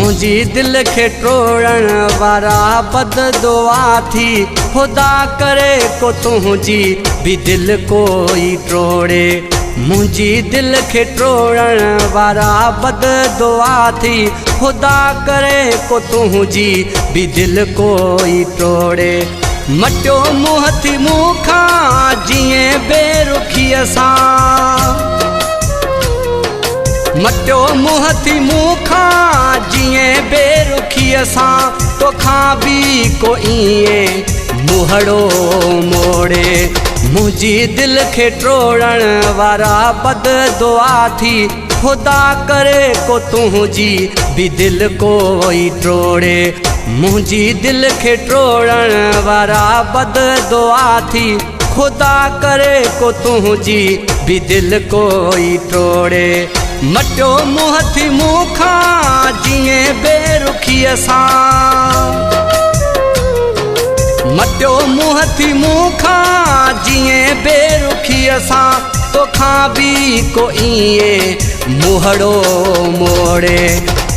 मुझी दिल के टोड़न वारा बद दुआ थी। खुदा करे को तुझी भी दिल कोई टोड़े। मुझी दिल के टोड़न वारा बद दुआ थी। खुदा करे को तुझी भी दिल कोई टोड़े। मटियो मुँह थी मूंखा जिए बेरुखीअ सां। मटियो मुँह थी मूंखा जिए बेरुखीअ सां। तोखां भी को इएं मुहड़ो मोड़े। मुझी दिल के टोड़न वारा बद दुआ थी। खुदा करे को तुझी भी दिल कोई टोड़े। मुझी दिल के टोड़न वारा बद दुआ थी। खुदा करे को तुझी भी दिल कोई टोड़े। मटियो मुँह थी मूंखा जिए बेरुखीअ सां। मटियो मुँह थी मूंखा जिए बेरुखीअ सां। तोखां भी को इएं मुहड़ो मोड़े।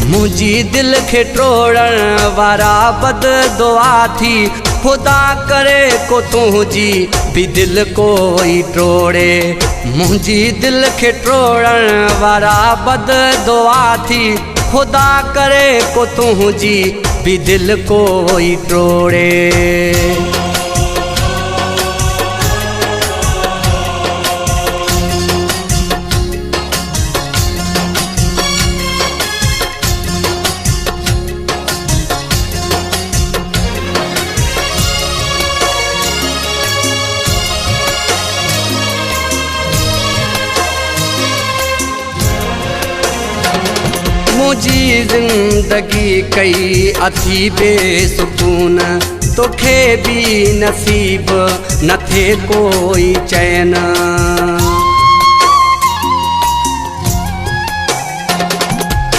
मुझी दिल के टोड़न वारा बद दुआ थी। खुदा करे को तुझी भी दिल कोई टोड़े। मुझी दिल के टोड़न वारा बद दुआ थी। खुदा करे को तुझी भी दिल कोई टोड़े। मुझी जिंदगी कई अथी बेसुकून। तोखे भी नसीब न थे कोई चैन।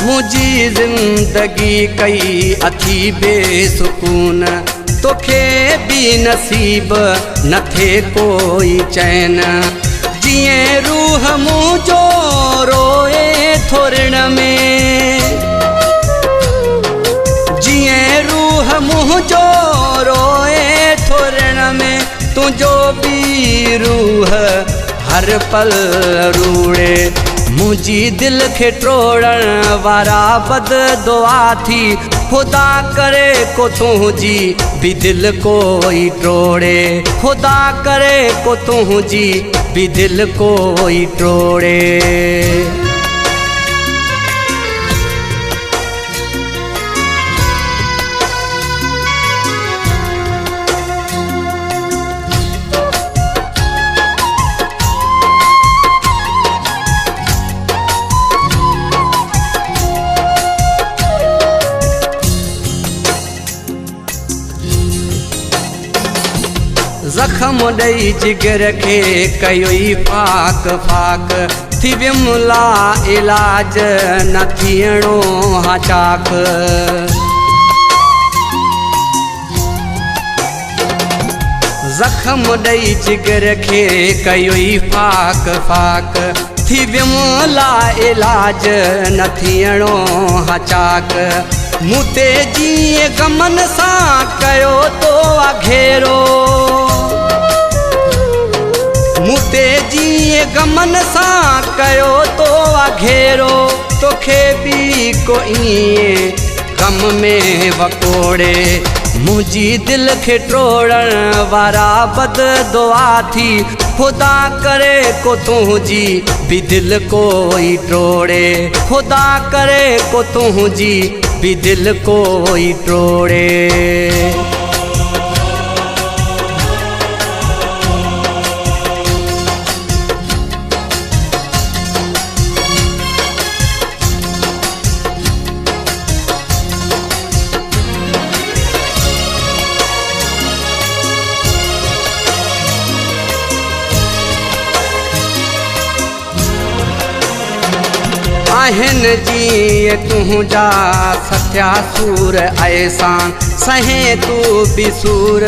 मुझी जिंदगी कई अथी बेसुकून। तोखे भी नसीब न थे कोई चैन। जिए रूह मुझो रोए थोरण में। जिए रूह मुझो रोए थोरण में। तुझो भी रूह हर पल रूड़े। मुझी दिल के टोड़न वारा बद दुआ थी। खुदा करे को तुझी भी दिल कोई टोड़े। खुदा करे को तुझी भी दिल कोई टोड़े। जख्म ॾेई जिगर के कयोई फाक फाक। थी विमला इलाज न थियणो हा चाक। जख्म ॾेई जिगर के कयोई फाक फाक। थी विमला इलाज न थियणो हा चाक। मूते जीअं गमन सां कयो तो घेरो। मूते जीअं गमन सां कयो तो घेरो। तोखे भी को इएं गम में वकोड़े। मुझी दिल के टोड़न वारा बद दुआ थी। खुदा करे को तुझी भी दिल कोई टोड़े। खुदा करे को तुझी भी दिल कोई टोड़े। आहिन जी तुझा सत्या सूर ऐसा। सहे तू भी सूर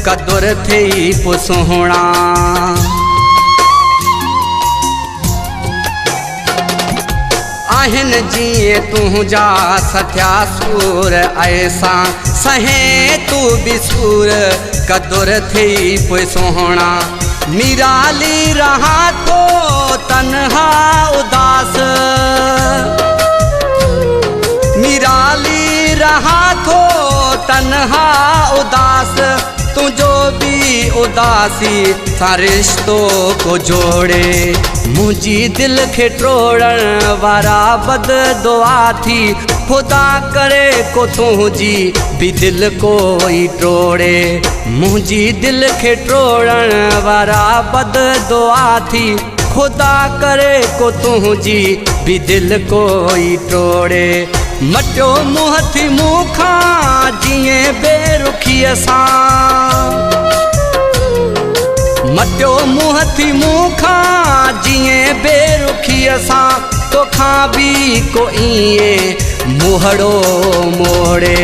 कदुर थी पुसुहणा। आहिन जिए तुझा सथिया सूर ऐसा सहे तू बिसूर कदुर थी पोइ सोहणा निराली रहा तो तन्हा उदास निराली रहा तो तन्हा उदास तुझो भी उदासी सा रिश्तो को जोड़े मुझी दिल के टोड़न वारा बद दुआ थी खुदा करे को तुझी भी दिल कोई टोड़े मुझी दिल के टोड़न वारा बद दुआ थी खुदा करे को तुझी भी दिल कोई टोड़े मटियो मुँह थी मूंखा जिए बेरुखीअ सां मटियो मुँह थी मूंखा जिए बेरुखीअ सां तोखां बि को इए मुहड़ो मोड़े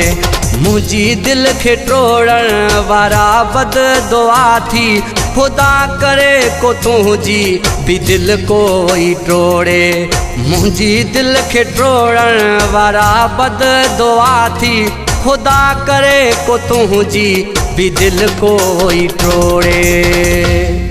मुझी दिल के टोड़न वारा बद दुआ थी खुदा करे को तुझी भी दिल कोई टोड़े मुझी दिल के टोड़न वारा बद दुआ थी खुदा करे को तुझी भी दिल कोई टोड़े।